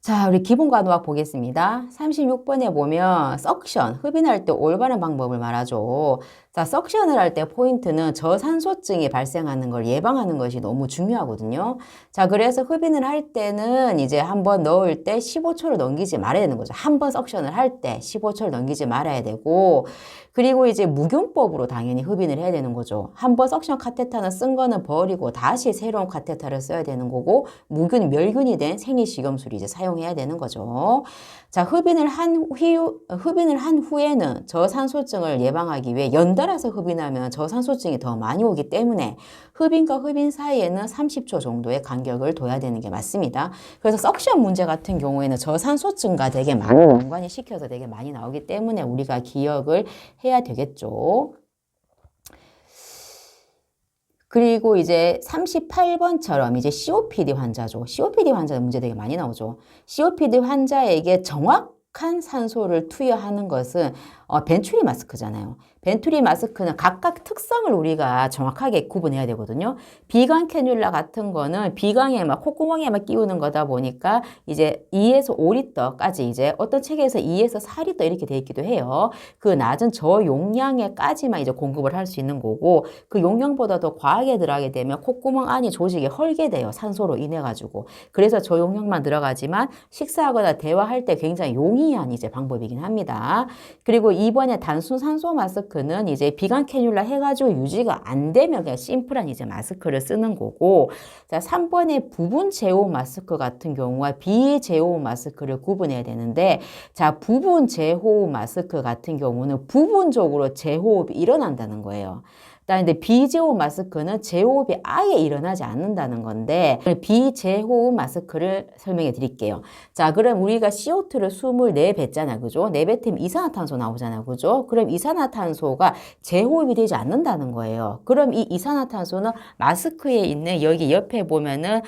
자, 우리 기본 과도학 보겠습니다. 36번에 보면 석션, 흡인할 때 올바른 방법을 말하죠. 자, 석션을 할 때 포인트는 저산소증이 발생하는 걸 예방하는 것이 너무 중요하거든요. 자, 그래서 흡인을 할 때는 이제 한번 넣을 때 15초를 넘기지 말아야 되는 거죠. 한 번 석션을 할 때 15초를 넘기지 말아야 되고, 그리고 이제 무균법으로 당연히 흡인을 해야 되는 거죠. 한 번 석션 카테터는 쓴 거는 버리고 다시 새로운 카테터를 써야 되는 거고, 멸균이 된 생리식염수를 이제 사용해야 되는 거죠. 자, 흡인을 한 후에는 저산소증을 예방하기 위해 연달아서 흡인하면 저산소증이 더 많이 오기 때문에 흡인과 흡인 사이에는 30초 정도의 간격을 둬야 되는 게 맞습니다. 그래서 석션 문제 같은 경우에는 저산소증과 되게 많이 연관이 시켜서 되게 많이 나오기 때문에 우리가 기억을 해야 되겠죠. 그리고 이제 38번처럼 이제 COPD 환자죠. COPD 환자 문제 되게 많이 나오죠. COPD 환자에게 정확한 산소를 투여하는 것은 벤츄리 마스크잖아요. 벤츄리 마스크는 각각 특성을 우리가 정확하게 구분해야 되거든요. 비강 캐뉼라 같은 거는 비강에 막 콧구멍에만 끼우는 거다 보니까 이제 2에서 5리터까지 이제 어떤 책에서 2에서 4리터 이렇게 돼 있기도 해요. 그 낮은 저용량에까지만 이제 공급을 할 수 있는 거고 그 용량보다 더 과하게 들어가게 되면 콧구멍 안이 조직이 헐게 돼요. 산소로 인해 가지고. 그래서 저용량만 들어가지만 식사하거나 대화할 때 굉장히 용이한 이제 방법이긴 합니다. 그리고 이번에 단순 산소 마스크는 이제 비강 캐뉼라 해가지고 유지가 안 되면 그냥 심플한 이제 마스크를 쓰는 거고, 자, 3번에 부분 제호 마스크 같은 경우와 비제호 마스크를 구분해야 되는데, 자, 부분 제호 마스크 같은 경우는 부분적으로 제호흡이 일어난다는 거예요. 근데 비제호흡 마스크는 제호흡이 아예 일어나지 않는다는 건데 비제호흡 마스크를 설명해 드릴게요. 자, 그럼 우리가 CO2를 숨을 내뱉잖아, 그죠? 내뱉으면 이산화탄소 나오잖아, 그죠? 그럼 이산화탄소가 제호흡이 되지 않는다는 거예요. 그럼 이 이산화탄소는 마스크에 있는 여기 옆에 보면은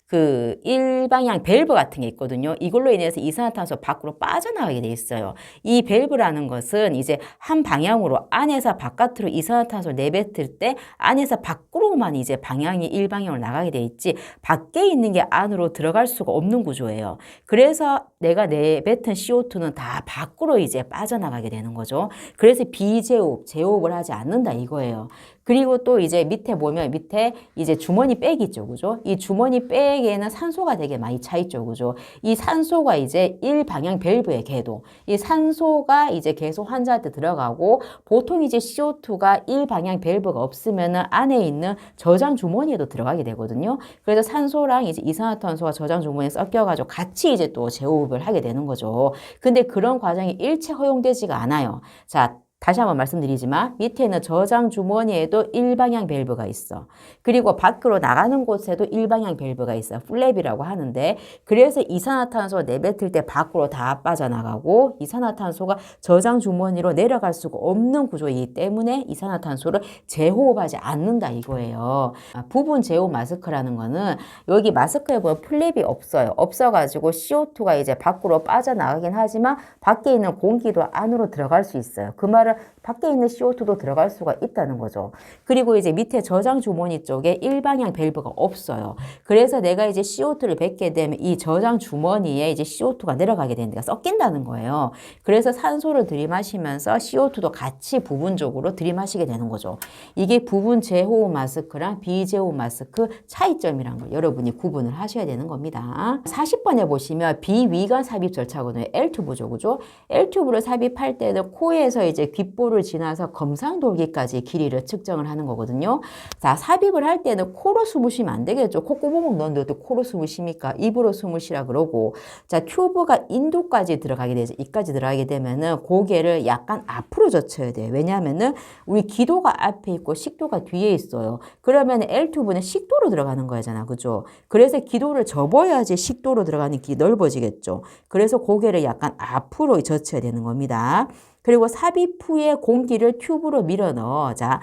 그 일방향 밸브 같은 게 있거든요. 이걸로 인해서 이산화탄소 밖으로 빠져나가게 돼 있어요. 이 밸브라는 것은 이제 한 방향으로 안에서 바깥으로 이산화탄소를 내뱉을 때 안에서 밖으로만 이제 방향이 일방향으로 나가게 돼 있지 밖에 있는 게 안으로 들어갈 수가 없는 구조예요. 그래서 내가 내뱉은 CO2는 다 밖으로 이제 빠져나가게 되는 거죠. 그래서 비제호흡, 제호흡을 하지 않는다 이거예요. 그리고 또 이제 밑에 보면 밑에 이제 주머니 백 있죠, 그죠? 이 주머니 백에는 산소가 되게 많이 차 있죠, 그죠? 이 산소가 이제 일방향 밸브의 궤도. 이 산소가 이제 계속 환자한테 들어가고 보통 이제 CO2가 일방향 밸브가 없으면은 안에 있는 저장 주머니에도 들어가게 되거든요. 그래서 산소랑 이제 이산화탄소가 저장 주머니에 섞여가지고 같이 이제 또 제호흡을 하게 되는 거죠. 근데 그런 과정이 일체 허용되지가 않아요. 자, 다시 한번 말씀드리지만 밑에는 저장 주머니에도 일방향 밸브가 있어. 그리고 밖으로 나가는 곳에도 일방향 밸브가 있어. 플랩이라고 하는데 그래서 이산화탄소를 내뱉을 때 밖으로 다 빠져나가고 이산화탄소가 저장 주머니로 내려갈 수가 없는 구조이기 때문에 이산화탄소를 제호흡하지 않는다 이거예요. 부분 제호 마스크라는 거는 여기 마스크에 보면 플랩이 없어요. 없어가지고 CO2가 이제 밖으로 빠져나가긴 하지만 밖에 있는 공기도 안으로 들어갈 수 있어요. 그 말은 밖에 있는 CO2도 들어갈 수가 있다는 거죠. 그리고 이제 밑에 저장 주머니 쪽에 일방향 밸브가 없어요. 그래서 내가 이제 CO2를 뱉게 되면 이 저장 주머니에 이제 CO2가 내려가게 되는 데가 섞인다는 거예요. 그래서 산소를 들이마시면서 CO2도 같이 부분적으로 들이마시게 되는 거죠. 이게 부분 제호흡 마스크랑 비제호흡 마스크 차이점이란 걸 여러분이 구분을 하셔야 되는 겁니다. 40번에 보시면 비위관 삽입 절차거든요. L튜브죠, 그죠? L튜브를 삽입할 때는 코에서 이제 귓볼을 지나서 검상돌기까지 길이를 측정을 하는 거거든요. 자, 삽입을 할 때는 코로 숨을 쉬면 안 되겠죠. 콧구멍 넣는데도 코로 숨을 쉬니까 입으로 숨을 쉬라 그러고, 자, 튜브가 인두까지 들어가게 되죠. 이까지 들어가게 되면은 고개를 약간 앞으로 젖혀야 돼요. 왜냐하면은 우리 기도가 앞에 있고 식도가 뒤에 있어요. 그러면 L튜브는 식도로 들어가는 거잖아, 그죠? 그래서 기도를 접어야지 식도로 들어가는 길이 넓어지겠죠. 그래서 고개를 약간 앞으로 젖혀야 되는 겁니다. 그리고 삽입 후에 공기를 튜브로 밀어 넣어. 자,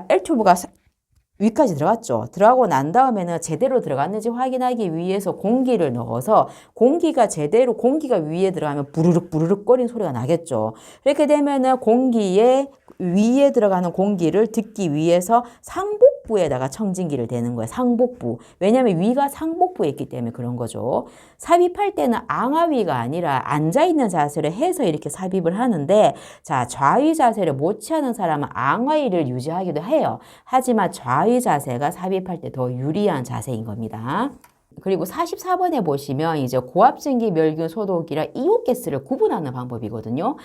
L튜브가 위까지 들어갔죠. 들어가고 난 다음에는 제대로 들어갔는지 확인하기 위해서 공기를 넣어서 공기가 위에 들어가면 부르륵 부르륵 거리는 소리가 나겠죠. 이렇게 되면은 위에 들어가는 공기를 듣기 위해서 상복 상복부에다가 청진기를 대는 거예요. 상복부. 왜냐하면 위가 상복부에 있기 때문에 그런 거죠. 삽입할 때는 앙하위가 아니라 앉아있는 자세를 해서 이렇게 삽입을 하는데, 자, 좌위 자세를 못 취하는 사람은 앙하위를 유지하기도 해요. 하지만 좌위 자세가 삽입할 때 더 유리한 자세인 겁니다. 그리고 44번에 보시면 이제 고압증기 멸균 소독이랑 이온가스를 구분하는 방법이거든요.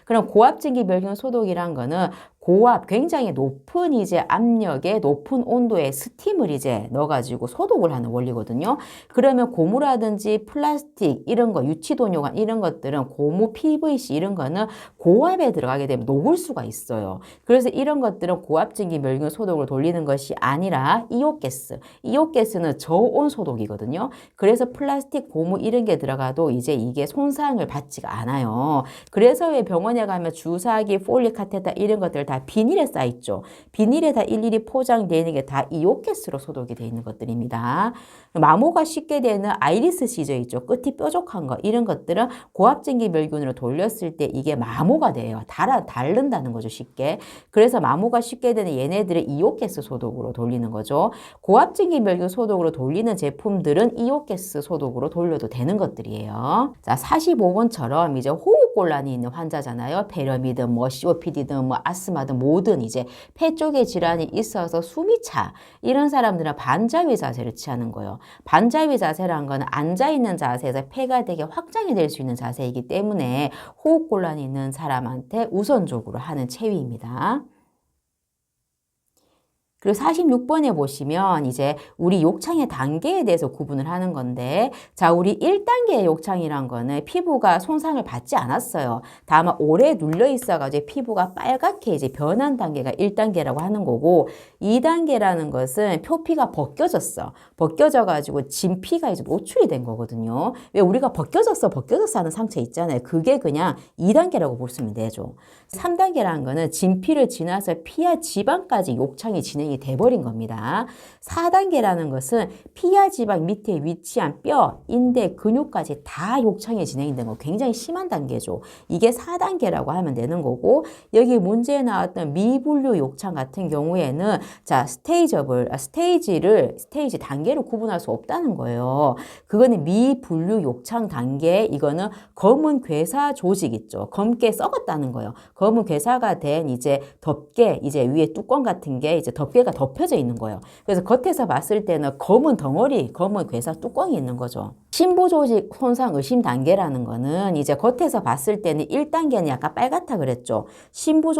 그럼 고압증기 멸균 소독이란 거는 고압, 굉장히 높은 이제 압력에 높은 온도의 스팀을 이제 넣어가지고 소독을 하는 원리거든요. 그러면 고무라든지 플라스틱 이런 거, 유치도뇨관 이런 것들은 고무 PVC 이런 거는 고압에 들어가게 되면 녹을 수가 있어요. 그래서 이런 것들은 고압증기 멸균 소독을 돌리는 것이 아니라 이온가스. 이온가스는 저온 소독이거든요. 그래서 플라스틱, 고무 이런 게 들어가도 이제 이게 손상을 받지가 않아요. 그래서 왜 병원에 가면 주사기, 폴리 카테터 이런 것들 다 비닐에 쌓여있죠. 비닐에 다 일일이 포장되는 게 다 이온가스로 소독이 되어 있는 것들입니다. 마모가 쉽게 되는 아이리스 시저 있죠. 끝이 뾰족한 거 이런 것들은 고압증기 멸균으로 돌렸을 때 이게 마모가 돼요. 닳는다는 거죠. 쉽게. 그래서 마모가 쉽게 되는 얘네들을 이온가스 소독으로 돌리는 거죠. 고압증기 멸균 소독으로 돌리는 제품들은 이온가스 소독으로 돌려도 되는 것들이에요. 자, 45번처럼 이제 호흡곤란이 있는 환자잖아요. 폐렴이든 뭐 COPD든 뭐 아스마든 모든 이제 폐 쪽에 질환이 있어서 숨이 차. 이런 사람들은 반자위 자세를 취하는 거예요. 반자위 자세란 건 앉아있는 자세에서 폐가 되게 확장이 될 수 있는 자세이기 때문에 호흡곤란이 있는 사람한테 우선적으로 하는 체위입니다. 그리고 46번에 보시면 이제 우리 욕창의 단계에 대해서 구분을 하는 건데, 자, 우리 1단계의 욕창이란 거는 피부가 손상을 받지 않았어요. 다만 오래 눌려 있어가지고 피부가 빨갛게 이제 변한 단계가 1단계라고 하는 거고, 2단계라는 것은 표피가 벗겨졌어. 벗겨져가지고 진피가 이제 노출이 된 거거든요. 왜 우리가 벗겨졌어 하는 상처 있잖아요. 그게 그냥 2단계라고 볼 수 있는 되죠. 3단계라는 거는 진피를 지나서 피하 지방까지 욕창이 진행이 돼버린 겁니다. 4단계라는 것은 피하 지방 밑에 위치한 뼈, 인대, 근육까지 다 욕창이 진행된 거 굉장히 심한 단계죠. 이게 4단계라고 하면 되는 거고, 여기 문제에 나왔던 미분류 욕창 같은 경우에는 자, 스테이지 단계로 구분할 수 없다는 거예요. 그거는 미분류 욕창 단계, 이거는 검은 괴사 조직 있죠. 검게 썩었다는 거예요. 검은 괴사가 된 이제 덮개, 이제 위에 뚜껑 같은 게 이제 덮개가 덮여져 있는 거예요. 그래서 겉에서 봤을 때는 검은 덩어리, 검은 괴사 뚜껑이 있는 거죠. 심부 조직 손상 의심 단계라는 거는 이제 겉에서 봤을 때는 1단계는 약간 빨갛다 그랬죠. 심부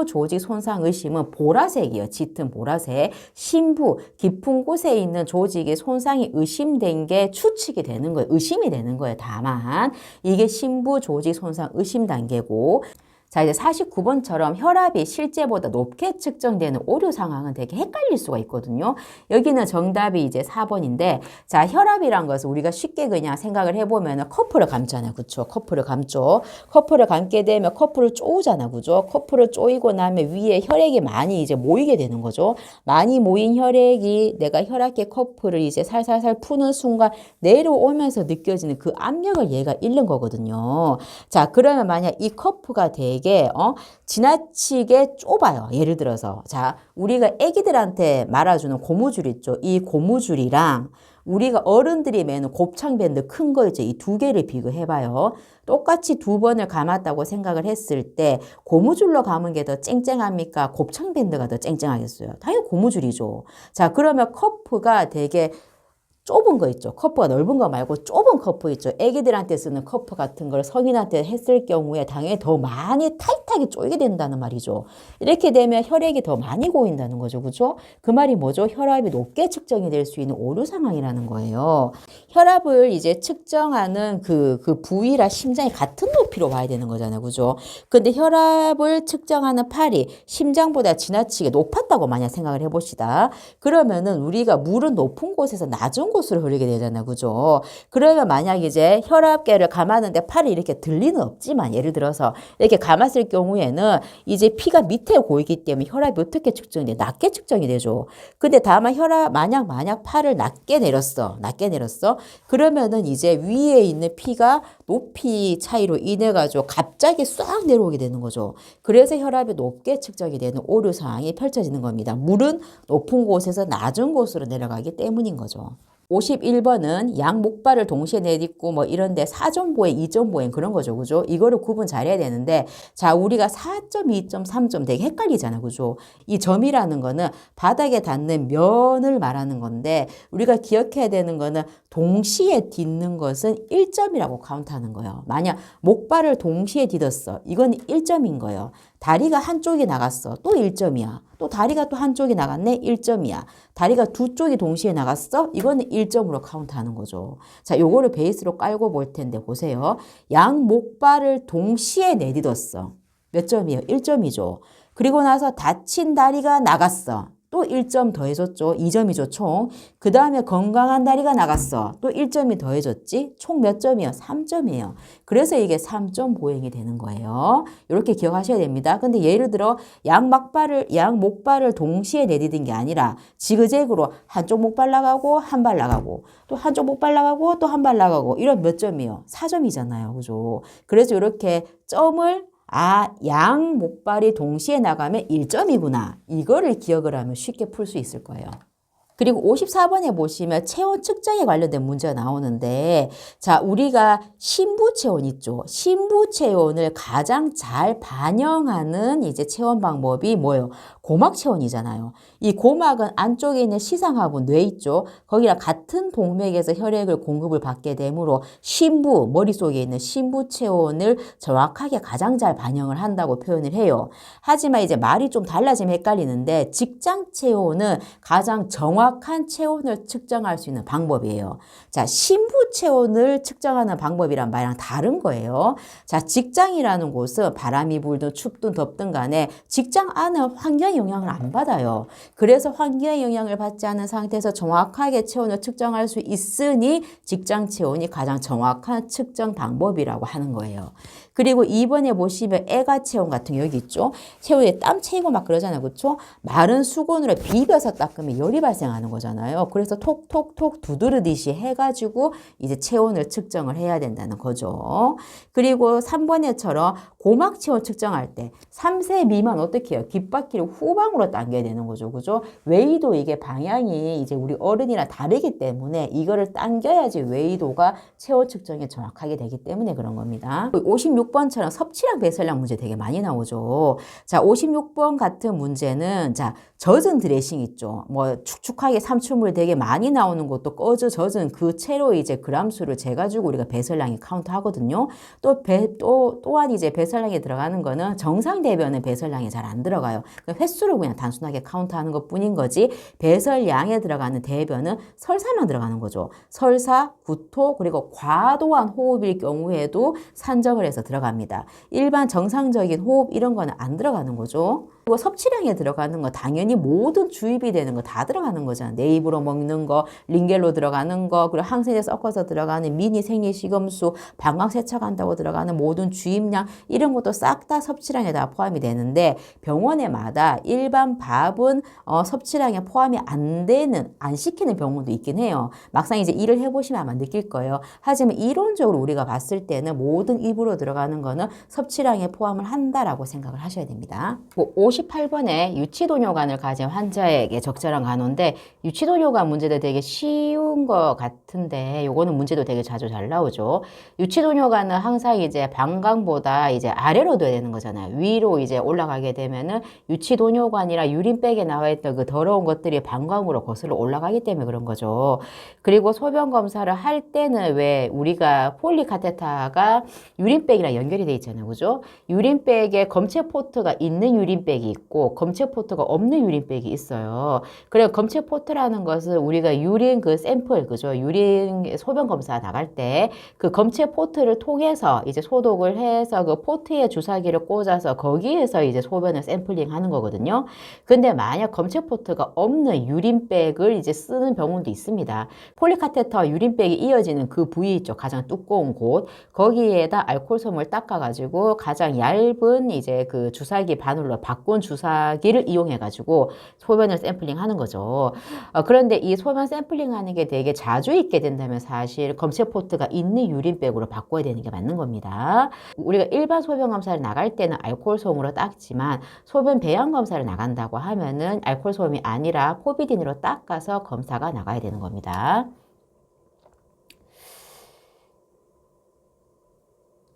조직 손상 의심은 보라색이에요. 짙은 보라색. 심부 깊은 곳에 있는 조직의 손상이 의심된 게 추측이 되는 거예요. 의심이 되는 거예요. 다만 이게 심부 조직 손상 의심 단계고, 자, 이제 49번처럼 혈압이 실제보다 높게 측정되는 오류 상황은 되게 헷갈릴 수가 있거든요. 여기는 정답이 이제 4번인데, 자, 혈압이란 것은 우리가 쉽게 그냥 생각을 해보면 커프를 감잖아요. 그쵸? 커프를 감죠. 커프를 감게 되면 커프를 쪼우잖아. 그죠? 커프를 쪼이고 나면 위에 혈액이 많이 이제 모이게 되는 거죠. 많이 모인 혈액이 내가 혈압계 커프를 이제 살살살 푸는 순간 내려오면서 느껴지는 그 압력을 얘가 잃는 거거든요. 자, 그러면 만약 이 커프가 되게 지나치게 좁아요. 예를 들어서 자, 우리가 애기들한테 말아주는 고무줄 있죠. 이 고무줄이랑 우리가 어른들이 매는 곱창밴드 큰 거 있죠. 이 두 개를 비교해봐요. 똑같이 2번을 감았다고 생각을 했을 때 고무줄로 감은 게 더 쨍쨍합니까? 곱창밴드가 더 쨍쨍하겠어요? 당연히 고무줄이죠. 자, 그러면 커프가 되게 좁은 거 있죠. 커프가 넓은 거 말고 좁은 커프 있죠. 애기들한테 쓰는 커프 같은 걸 성인한테 했을 경우에 당연히 더 많이 타이트하게 쪼이게 된다는 말이죠. 이렇게 되면 혈액이 더 많이 고인다는 거죠. 그죠? 그 말이 뭐죠? 혈압이 높게 측정이 될 수 있는 오류 상황이라는 거예요. 혈압을 이제 측정하는 그 부위랑 심장이 같은 높이로 와야 되는 거잖아요. 그죠? 근데 혈압을 측정하는 팔이 심장보다 지나치게 높았다고 만약 생각을 해봅시다. 그러면은 우리가 물은 높은 곳에서 낮은 곳으로 흐르게 되잖아. 그죠? 그러면 만약 이제 혈압계를 감았는데 팔이 이렇게 들 리는 없지만 예를 들어서 이렇게 감았을 경우에는 이제 피가 밑에 고이기 때문에 혈압이 어떻게 측정이 돼? 낮게 측정이 되죠. 근데 다만 만약 팔을 낮게 내렸어. 그러면은 이제 위에 있는 피가 높이 차이로 인해 가지고 갑자기 싹 내려오게 되는 거죠. 그래서 혈압이 높게 측정이 되는 오류 상황이 펼쳐지는 겁니다. 물은 높은 곳에서 낮은 곳으로 내려가기 때문인 거죠. 51번은 양 목발을 동시에 내딛고 뭐 이런데 4점 보행, 2점 보행 그런 거죠. 그죠? 이거를 구분 잘해야 되는데 자, 우리가 4점, 2점, 3점 되게 헷갈리잖아. 그죠? 이 점이라는 거는 바닥에 닿는 면을 말하는 건데 우리가 기억해야 되는 거는 동시에 딛는 것은 1점이라고 카운트하는 거예요. 만약 목발을 동시에 딛었어. 이건 1점인 거예요. 다리가 한쪽이 나갔어. 또 1점이야. 또 다리가 또 한쪽이 나갔네. 1점이야. 다리가 두 쪽이 동시에 나갔어. 이거는 1점으로 카운트하는 거죠. 자, 요거를 베이스로 깔고 볼 텐데 보세요. 양 목발을 동시에 내딛었어. 몇 점이에요? 1점이죠. 그리고 나서 다친 다리가 나갔어. 또 1점 더해줬죠. 2점이죠, 총. 그 다음에 건강한 다리가 나갔어. 또 1점이 더해졌지. 총 몇 점이에요? 3점이에요. 그래서 이게 3점 보행이 되는 거예요. 이렇게 기억하셔야 됩니다. 근데 예를 들어 양 목발을 동시에 내딛은 게 아니라 지그재그로 한쪽 목발 나가고 한 발 나가고 또 한쪽 목발 나가고 또 한 발 나가고 이런 몇 점이에요? 4점이잖아요. 그죠? 그래서 이렇게 점을 양 목발이 동시에 나가면 1점이구나. 이거를 기억을 하면 쉽게 풀 수 있을 거예요. 그리고 54번에 보시면 체온 측정에 관련된 문제가 나오는데 자, 우리가 심부체온 있죠. 심부체온을 가장 잘 반영하는 이제 체온 방법이 뭐예요? 고막체온이잖아요. 이 고막은 안쪽에 있는 시상하부 뇌 있죠. 거기랑 같은 동맥에서 혈액을 공급을 받게 되므로 머릿속에 있는 심부체온을 정확하게 가장 잘 반영을 한다고 표현을 해요. 하지만 이제 말이 좀 달라지면 헷갈리는데 직장체온은 가장 정확한 체온을 측정할 수 있는 방법이에요. 자, 심부체온을 측정하는 방법이란 말이랑 다른 거예요. 자, 직장이라는 곳은 바람이 불든 춥든 덥든 간에 직장 안은 환경의 영향을 안 받아요. 그래서 환경의 영향을 받지 않은 상태에서 정확하게 체온을 측정할 수 있으니 직장 체온이 가장 정확한 측정 방법이라고 하는 거예요. 그리고 2번에 보시면 애가 체온 같은 게 여기 있죠. 체온에 땀 채이고 막 그러잖아요. 그렇죠? 마른 수건으로 비벼서 닦으면 열이 발생하는 거잖아요. 그래서 톡톡톡 두드르듯이 해가지고 이제 체온을 측정을 해야 된다는 거죠. 그리고 3번에처럼 고막 체온 측정할 때 3세 미만 어떻게 해요? 귓바퀴를 후방으로 당겨야 되는 거죠. 그죠? 웨이도 이게 방향이 이제 우리 어른이랑 다르기 때문에 이거를 당겨야지 웨이도가 체온 측정이 정확하게 되기 때문에 그런 겁니다. 56번처럼 섭취량 배설량 문제 되게 많이 나오죠. 자, 56번 같은 문제는 자, 젖은 드레싱 있죠. 뭐 축축하게 삼출물 되게 많이 나오는 것도 꺼져 젖은 그 채로 이제 그람수를 재가지고 우리가 배설량이 카운트하거든요. 또한 이제 배설량에 들어가는 거는 정상 대변은 배설량이 잘 안 들어가요. 횟수를 그냥 단순하게 카운트하는 것 뿐인 거지 배설량에 들어가는 대변은 설사만 들어가는 거죠. 설사, 구토, 그리고 과도한 호흡일 경우에도 산정을 해서 들어갑니다. 일반 정상적인 호흡 이런 거는 안 들어가는 거죠. 그리고 섭취량에 들어가는 거 당연히 모든 주입이 되는 거 다 들어가는 거잖아요. 내 입으로 먹는 거, 링겔로 들어가는 거, 그리고 항생제 섞어서 들어가는 미니 생리식염수, 방광 세척한다고 들어가는 모든 주입량 이런 것도 싹 다 섭취량에 다 포함이 되는데 병원에마다 일반 밥은 섭취량에 포함이 안 시키는 병원도 있긴 해요. 막상 이제 일을 해보시면 아마 느낄 거예요. 하지만 이론적으로 우리가 봤을 때는 모든 입으로 들어가는 거는 섭취량에 포함을 한다라고 생각을 하셔야 됩니다. 58번에 유치도뇨관을 가진 환자에게 적절한 간호인데 유치도뇨관 문제도 되게 쉬운 것 같은데 요거는 문제도 되게 자주 잘 나오죠. 유치도뇨관은 항상 이제 방광보다 이제 아래로 둬야 되는 거잖아요. 위로 이제 올라가게 되면은 유치도뇨관이라 유린백에 나와 있던 그 더러운 것들이 방광으로 거슬러 올라가기 때문에 그런 거죠. 그리고 소변 검사를 할 때는 왜 우리가 폴리카테타가 유린백이랑 연결이 돼 있잖아요. 그죠? 유린백에 검체 포트가 있는 유린백이 유림백이 있고 검체포트가 없는 유림백이 있어요. 그래서 검체포트라는 것은 우리가 유린 그 샘플, 그죠? 유린 소변 검사 나갈 때 그 검체포트를 통해서 이제 소독을 해서 그 포트에 주사기를 꽂아서 거기에서 이제 소변을 샘플링 하는 거거든요. 근데 만약 검체포트가 없는 유림백을 이제 쓰는 병원도 있습니다. 폴리카테터 유림백이 이어지는 그 부위 있죠. 가장 두꺼운 곳. 거기에다 알코올솜을 닦아가지고 가장 얇은 이제 그 주사기 바늘로 바꾼 주사기를 이용해가지고 소변을 샘플링 하는 거죠. 그런데 이 소변 샘플링 하는 게 되게 자주 있게 된다면 사실 검체포트가 있는 유림백으로 바꿔야 되는 게 맞는 겁니다. 우리가 일반 소변 검사를 나갈 때는 알코올솜으로 닦지만 소변 배양 검사를 나간다고 하면은 알코올솜이 아니라 포비딘으로 닦아서 검사가 나가야 되는 겁니다.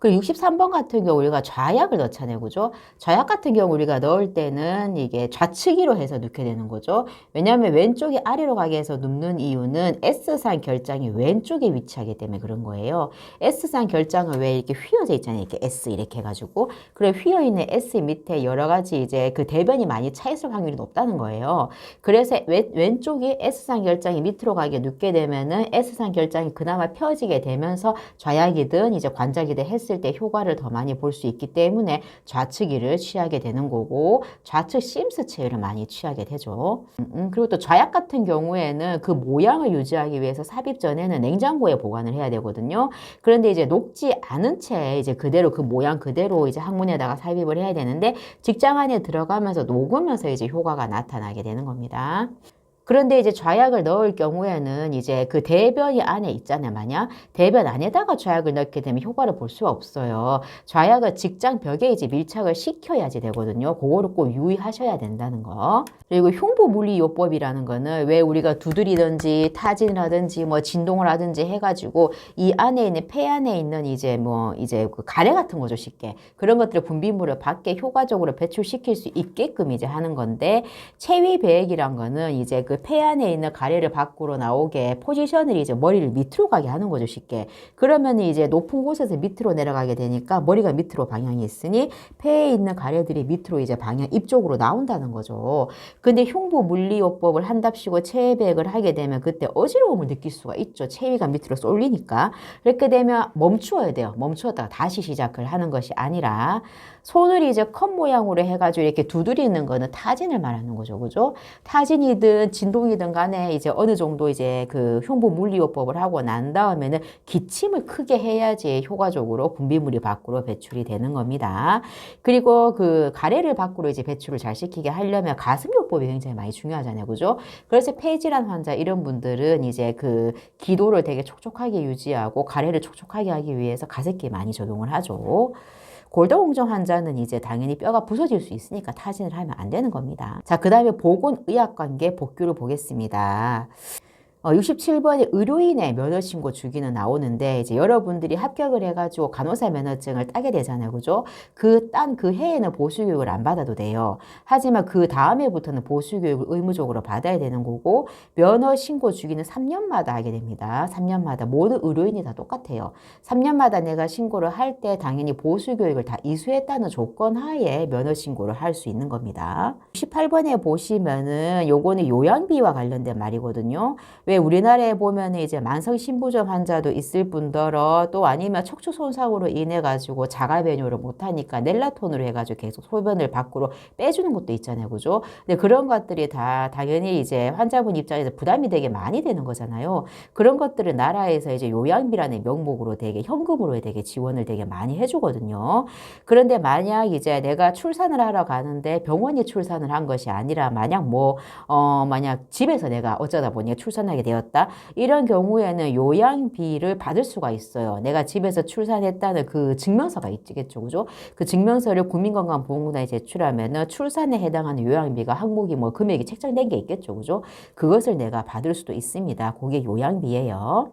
그리고 63번 같은 경우 우리가 좌약을 넣잖아요. 그죠? 좌약 같은 경우 우리가 넣을 때는 이게 좌측위로 해서 넣게 되는 거죠. 왜냐하면 왼쪽이 아래로 가게 해서 눕는 이유는 S상 결장이 왼쪽에 위치하기 때문에 그런 거예요. S상 결장은 왜 이렇게 휘어져 있잖아요. 이렇게 S 이렇게 해가지고. 그래 휘어있는 S 밑에 여러 가지 이제 그 대변이 많이 차 있을 확률이 높다는 거예요. 그래서 왼쪽이 S상 결장이 밑으로 가게 눕게 되면은 S상 결장이 그나마 펴지게 되면서 좌약이든 이제 관작이든 했을 때 효과를 더 많이 볼 수 있기 때문에 좌측위를 취하게 되는 거고 좌측 심스 체위를 많이 취하게 되죠. 그리고 또 좌약 같은 경우에는 그 모양을 유지하기 위해서 삽입 전에는 냉장고에 보관을 해야 되거든요. 그런데 이제 녹지 않은 채 이제 그대로 그 모양 그대로 이제 항문에다가 삽입을 해야 되는데 직장 안에 들어가면서 녹으면서 이제 효과가 나타나게 되는 겁니다. 그런데 이제 좌약을 넣을 경우에는 이제 그 대변이 안에 있잖아요. 만약 대변 안에다가 좌약을 넣게 되면 효과를 볼 수가 없어요. 좌약을 직장 벽에 이제 밀착을 시켜야지 되거든요. 그거를 꼭 유의하셔야 된다는 거. 그리고 흉부물리요법이라는 거는 왜 우리가 두드리든지 타진을 하든지 뭐 진동을 하든지 해가지고 이 안에 있는 폐 안에 있는 이제 뭐 이제 그 가래 같은 거죠. 쉽게. 그런 것들을 분비물을 밖에 효과적으로 배출시킬 수 있게끔 이제 하는 건데 체위배액이란 거는 이제 그 폐 안에 있는 가래를 밖으로 나오게 포지션을 이제 머리를 밑으로 가게 하는 거죠, 쉽게. 그러면 이제 높은 곳에서 밑으로 내려가게 되니까 머리가 밑으로 방향이 있으니 폐에 있는 가래들이 밑으로 이제 방향 입 쪽으로 나온다는 거죠. 근데 흉부 물리요법을 한답시고 체외배액을 하게 되면 그때 어지러움을 느낄 수가 있죠. 체위가 밑으로 쏠리니까. 그렇게 되면 멈추어야 돼요. 멈추었다가 다시 시작을 하는 것이 아니라 손을 이제 컵 모양으로 해가지고 이렇게 두드리는 거는 타진을 말하는 거죠. 그죠? 타진이든 진동이든 간에 이제 어느 정도 이제 그 흉부 물리요법을 하고 난 다음에는 기침을 크게 해야지 효과적으로 분비물이 밖으로 배출이 되는 겁니다. 그리고 그 가래를 밖으로 이제 배출을 잘 시키게 하려면 가슴요법이 굉장히 많이 중요하잖아요. 그죠? 그래서 폐질환 환자 이런 분들은 이제 그 기도를 되게 촉촉하게 유지하고 가래를 촉촉하게 하기 위해서 가습기 많이 적용을 하죠. 골다공증 환자는 이제 당연히 뼈가 부서질 수 있으니까 타진을 하면 안 되는 겁니다. 자, 그 다음에 보건의학관계 복규를 보겠습니다. 67번에 의료인의 면허신고 주기는 나오는데 이제 여러분들이 합격을 해가지고 간호사 면허증을 따게 되잖아요. 그죠? 그 해에는 보수교육을 안 받아도 돼요. 하지만 그 다음 해부터는 보수교육을 의무적으로 받아야 되는 거고 면허신고 주기는 3년마다 하게 됩니다. 3년마다 모든 의료인이 다 똑같아요. 3년마다 내가 신고를 할 때 당연히 보수교육을 다 이수했다는 조건 하에 면허신고를 할 수 있는 겁니다. 68번에 보시면은 요거는 요양비와 관련된 말이거든요. 왜 우리나라에 보면 이제 만성 신부전 환자도 있을 뿐더러 또 아니면 척추 손상으로 인해 가지고 자가 배뇨를 못 하니까 넬라톤으로 해가지고 계속 소변을 밖으로 빼주는 것도 있잖아요, 그죠? 근데 그런 것들이 다 당연히 이제 환자분 입장에서 부담이 되게 많이 되는 거잖아요. 그런 것들을 나라에서 이제 요양비라는 명목으로 되게 현금으로 되게 지원을 되게 많이 해주거든요. 그런데 만약 이제 내가 출산을 하러 가는데 병원이 출산을 한 것이 아니라 만약 집에서 내가 어쩌다 보니 출산하게 되었다. 이런 경우에는 요양비를 받을 수가 있어요. 내가 집에서 출산했다는 그 증명서가 있겠죠. 그죠? 그 증명서를 국민건강보험공단에 제출하면은 출산에 해당하는 요양비가 항목이 뭐 금액이 책정된 게 있겠죠. 그죠? 그것을 내가 받을 수도 있습니다. 그게 요양비예요.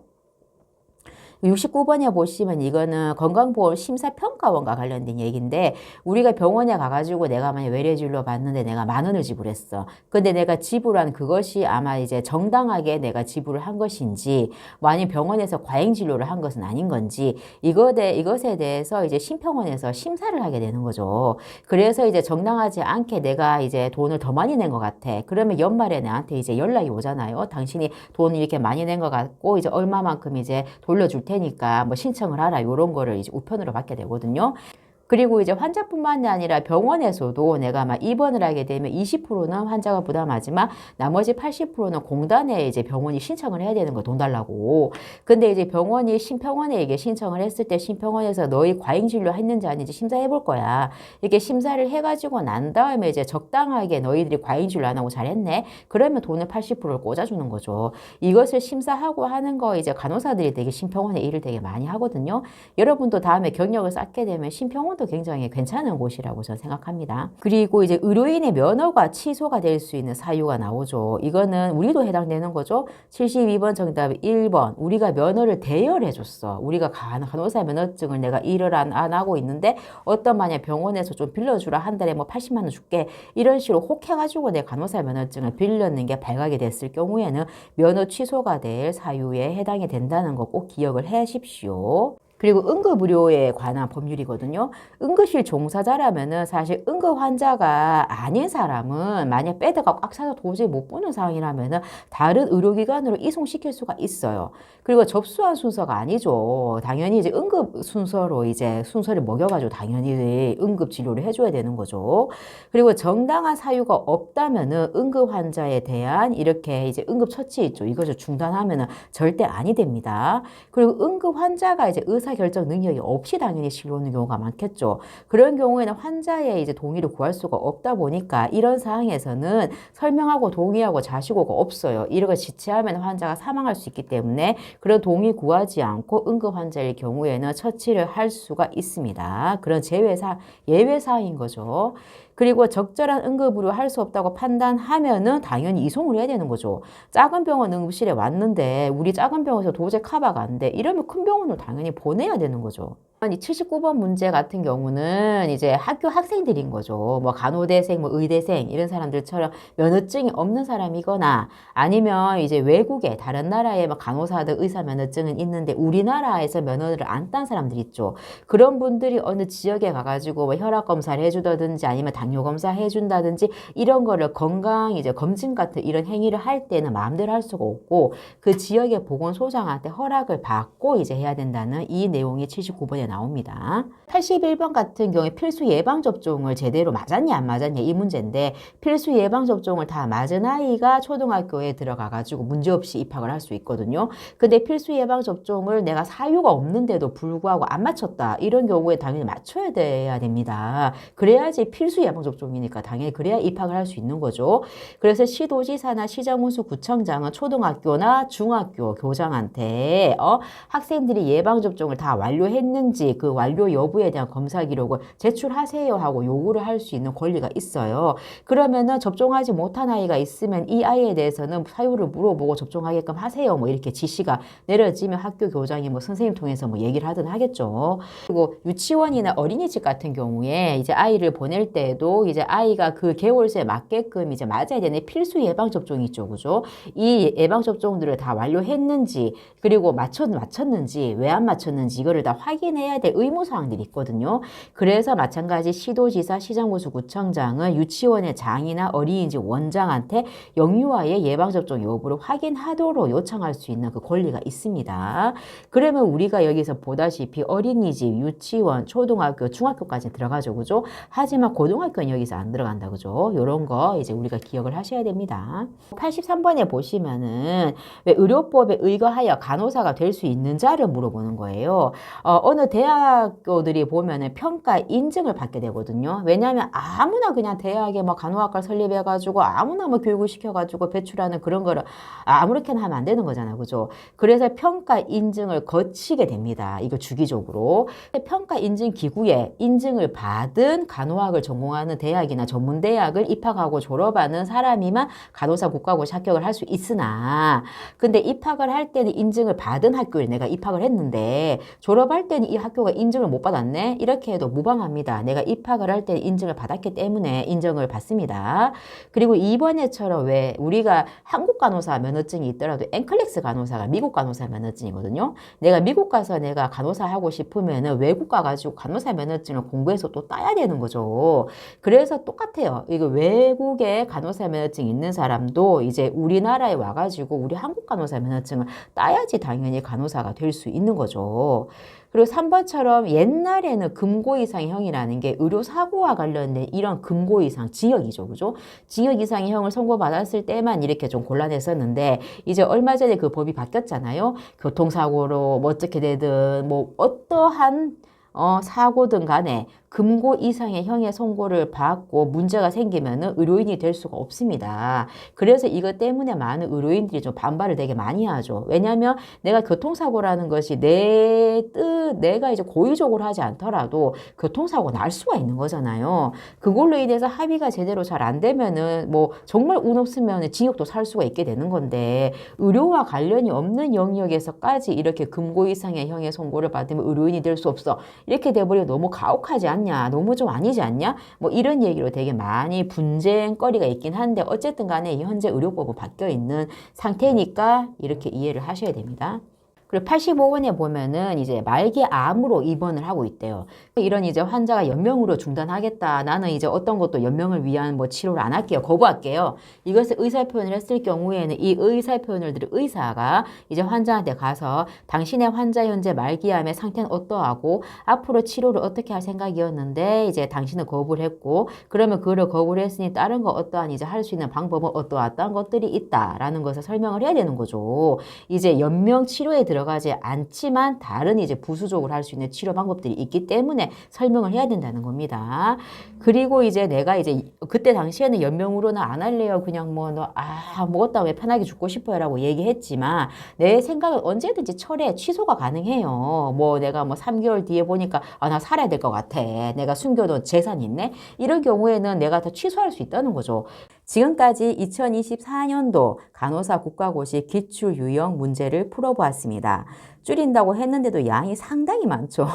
69번에 보시면 이거는 건강보험 심사평가원과 관련된 얘기인데 우리가 병원에 가가지고 내가 만약 외래진료 받는데 내가 10,000원을 지불했어. 근데 내가 지불한 그것이 아마 이제 정당하게 내가 지불을 한 것인지 뭐 아니면 병원에서 과잉진료를 한 것은 아닌 건지 이것에 대해서 이제 심평원에서 심사를 하게 되는 거죠. 그래서 이제 정당하지 않게 내가 이제 돈을 더 많이 낸 것 같아. 그러면 연말에 나한테 이제 연락이 오잖아요. 당신이 돈을 이렇게 많이 낸 것 같고 이제 얼마만큼 이제 돌려줄 테니까 뭐 신청을 하라. 요런 거를 이제 우편으로 받게 되거든요. 그리고 이제 환자뿐만이 아니라 병원에서도 내가 막 입원을 하게 되면 20%는 환자가 부담하지만 나머지 80%는 공단에 이제 병원이 신청을 해야 되는 거 돈 달라고. 근데 이제 병원이 심평원에 이게 신청을 했을 때 심평원에서 너희 과잉 진료 했는지 아닌지 심사해 볼 거야. 이렇게 심사를 해가지고 난 다음에 이제 적당하게 너희들이 과잉 진료 안 하고 잘했네. 그러면 돈을 80%를 꽂아주는 거죠. 이것을 심사하고 하는 거 이제 간호사들이 되게 심평원에 일을 되게 많이 하거든요. 여러분도 다음에 경력을 쌓게 되면 심평원 도 굉장히 괜찮은 곳이라고 저는 생각합니다. 그리고 이제 의료인의 면허가 취소가 될 수 있는 사유가 나오죠. 이거는 우리도 해당되는 거죠. 72번 정답 1번. 우리가 면허를 대여를 해줬어. 우리가 간호사 면허증을 내가 일을 안 하고 있는데 어떤 만약 병원에서 좀 빌려주라 한 달에 뭐 80만 원 줄게 이런 식으로 혹해가지고 내 간호사 면허증을 빌렸는 게 발각이 됐을 경우에는 면허 취소가 될 사유에 해당이 된다는 거 꼭 기억을 하십시오. 그리고 응급의료에 관한 법률이거든요. 응급실 종사자라면은 사실 응급 환자가 아닌 사람은 만약 베드가 꽉 차서 도저히 못 보는 상황이라면은 다른 의료기관으로 이송시킬 수가 있어요. 그리고 접수한 순서가 아니죠. 당연히 이제 응급 순서로 이제 순서를 먹여가지고 당연히 응급 진료를 해줘야 되는 거죠. 그리고 정당한 사유가 없다면은 응급 환자에 대한 이렇게 이제 응급 처치 있죠. 이것을 중단하면은 절대 아니 됩니다. 그리고 응급 환자가 이제 의사결정 능력이 없이 당연히 실려오는 경우가 많겠죠. 그런 경우에는 환자의 이제 동의를 구할 수가 없다 보니까 이런 상황에서는 설명하고 동의하고 자시고가 없어요. 이런 걸 지체하면 환자가 사망할 수 있기 때문에 그런 동의 구하지 않고 응급 환자일 경우에는 처치를 할 수가 있습니다. 그런 예외 사항인 거죠. 그리고 적절한 응급으로 할 수 없다고 판단하면은 당연히 이송을 해야 되는 거죠. 작은 병원 응급실에 왔는데 우리 작은 병원에서 도저히 커버가 안 돼. 이러면 큰 병원으로 당연히 보내야 되는 거죠. 이 79번 문제 같은 경우는 이제 학교 학생들인 거죠. 뭐 간호대생, 뭐 의대생 이런 사람들처럼 면허증이 없는 사람이거나 아니면 이제 외국에 다른 나라에 뭐 간호사들 의사 면허증은 있는데 우리나라에서 면허를 안 딴 사람들 있죠. 그런 분들이 어느 지역에 가가지고 뭐 혈압 검사를 해주다든지 아니면 당뇨 검사 해준다든지 이런 거를 건강 이제 검진 같은 이런 행위를 할 때는 마음대로 할 수가 없고 그 지역의 보건소장한테 허락을 받고 이제 해야 된다는 이 내용이 79번에 나옵니다. 81번 같은 경우에 필수 예방접종을 제대로 맞았냐 안 맞았냐 이 문제인데 필수 예방접종을 다 맞은 아이가 초등학교에 들어가가지고 문제없이 입학을 할 수 있거든요. 근데 필수 예방접종을 내가 사유가 없는데도 불구하고 안 맞췄다. 이런 경우에 당연히 맞춰야 돼야 됩니다. 그래야지 필수 예방접종이니까 당연히 그래야 입학을 할 수 있는 거죠. 그래서 시도지사나 시정운수 구청장은 초등학교나 중학교 교장한테 학생들이 예방접종을 다 완료했는지 그 완료 여부에 대한 검사 기록을 제출하세요 하고 요구를 할 수 있는 권리가 있어요. 그러면은 접종하지 못한 아이가 있으면 이 아이에 대해서는 사유를 물어보고 접종하게끔 하세요. 뭐 이렇게 지시가 내려지면 학교 교장이 뭐 선생님 통해서 뭐 얘기를 하든 하겠죠. 그리고 유치원이나 어린이집 같은 경우에 이제 아이를 보낼 때에도 이제 아이가 그 개월수에 맞게끔 이제 맞아야 되는 필수 예방접종이 있죠. 그죠? 이 예방접종들을 다 완료했는지 그리고 맞췄는지 왜 안 맞췄는지 이거를 다 확인해야 될 의무사항들이 있거든요. 그래서 마찬가지 시도지사, 시정보수구청장은 유치원의 장이나 어린이집 원장한테 영유아의 예방접종 여부를 확인하도록 요청할 수 있는 그 권리가 있습니다. 그러면 우리가 여기서 보다시피 어린이집, 유치원, 초등학교, 중학교까지 들어가죠. 그죠? 하지만 고등학교는 여기서 안 들어간다. 그죠? 요런 거 이제 우리가 기억을 하셔야 됩니다. 83번에 보시면은 왜 의료법에 의거하여 간호사가 될 수 있는 자를 물어보는 거예요. 어느 대학교들이 보면은 평가 인증을 받게 되거든요. 왜냐하면 아무나 그냥 대학에 뭐 간호학과를 설립해가지고 아무나 뭐 교육을 시켜가지고 배출하는 그런 거를 아무렇게나 하면 안 되는 거잖아요. 그죠? 그래서 평가 인증을 거치게 됩니다. 이거 주기적으로. 평가 인증 기구에 인증을 받은 간호학을 전공한 하는 대학이나 전문대학을 입학하고 졸업하는 사람이만 간호사 국가고시 합격을 할 수 있으나 근데 입학을 할 때는 인증을 받은 학교에 내가 입학을 했는데 졸업할 때는 이 학교가 인증을 못 받았네? 이렇게 해도 무방합니다. 내가 입학을 할 때 인증을 받았기 때문에 인정을 받습니다. 그리고 이번에처럼 왜 우리가 한국 간호사 면허증이 있더라도 앵클렉스 간호사가 미국 간호사 면허증이거든요. 내가 미국 가서 내가 간호사 하고 싶으면은 외국 가가지고 간호사 면허증을 공부해서 또 따야 되는 거죠. 그래서 똑같아요. 이거 외국에 간호사 면허증 있는 사람도 이제 우리나라에 와가지고 우리 한국 간호사 면허증을 따야지 당연히 간호사가 될 수 있는 거죠. 그리고 3번처럼 옛날에는 금고 이상의 형이라는 게 의료사고와 관련된 이런 금고 이상, 징역이죠. 그죠? 징역 이상의 형을 선고받았을 때만 이렇게 좀 곤란했었는데 이제 얼마 전에 그 법이 바뀌었잖아요. 교통사고로 뭐 어떻게 되든 뭐 어떠한 사고든 간에 금고 이상의 형의 선고를 받고 문제가 생기면은 의료인이 될 수가 없습니다. 그래서 이것 때문에 많은 의료인들이 좀 반발을 되게 많이 하죠. 왜냐하면 내가 교통사고라는 것이 내가 이제 고의적으로 하지 않더라도 교통사고 날 수가 있는 거잖아요. 그걸로 인해서 합의가 제대로 잘 안 되면은 뭐 정말 운 없으면 징역도 살 수가 있게 되는 건데 의료와 관련이 없는 영역에서까지 이렇게 금고 이상의 형의 선고를 받으면 의료인이 될 수 없어. 이렇게 돼버리면 너무 가혹하지 않냐, 너무 좀 아니지 않냐, 뭐 이런 얘기로 되게 많이 분쟁거리가 있긴 한데 어쨌든 간에 현재 의료법은 바뀌어 있는 상태니까 이렇게 이해를 하셔야 됩니다. 그리고 85번에 보면은 이제 말기 암으로 입원을 하고 있대요. 이런 이제 환자가 연명으로 중단하겠다. 나는 이제 어떤 것도 연명을 위한 뭐 치료를 안 할게요. 거부할게요. 이것을 의사표현을 했을 경우에는 이 의사표현을 들은 의사가 이제 환자한테 가서 당신의 환자 현재 말기암의 상태는 어떠하고 앞으로 치료를 어떻게 할 생각이었는데 이제 당신은 거부를 했고 그러면 그를 거부를 했으니 다른 거 어떠한 이제 할 수 있는 방법은 어떠한 것들이 있다라는 것을 설명을 해야 되는 거죠. 이제 연명 치료에 들어가지 않지만 다른 이제 부수적으로 할 수 있는 치료 방법들이 있기 때문에 설명을 해야 된다는 겁니다. 그리고 이제 내가 이제 그때 당시에는 연명으로는 안 할래요. 그냥 뭐 너 아무것도 왜 편하게 죽고 싶어요 라고 얘기했지만 내 생각은 언제든지 철회 취소가 가능해요. 뭐 내가 뭐 3개월 뒤에 보니까 나 살아야 될 것 같아. 내가 숨겨둔 재산이 있네. 이런 경우에는 내가 다 취소할 수 있다는 거죠. 지금까지 2024년도 간호사 국가고시 기출 유형 문제를 풀어보았습니다. 줄인다고 했는데도 양이 상당히 많죠.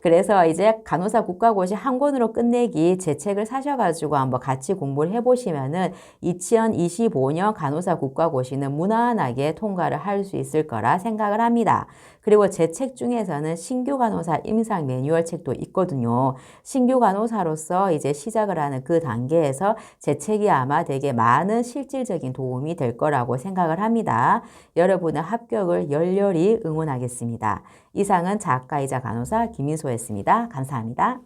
그래서 이제 간호사 국가고시 한 권으로 끝내기 제 책을 사셔가지고 한번 같이 공부를 해보시면은 2025년 간호사 국가고시는 무난하게 통과를 할 수 있을 거라 생각을 합니다. 그리고 제 책 중에서는 신규 간호사 임상 매뉴얼 책도 있거든요. 신규 간호사로서 이제 시작을 하는 그 단계에서 제 책이 아마 되게 많은 실질적인 도움이 될 거라고 생각을 합니다. 여러분의 합격을 열렬히 응원하겠습니다. 이상은 작가이자 간호사 김인소였습니다. 감사합니다.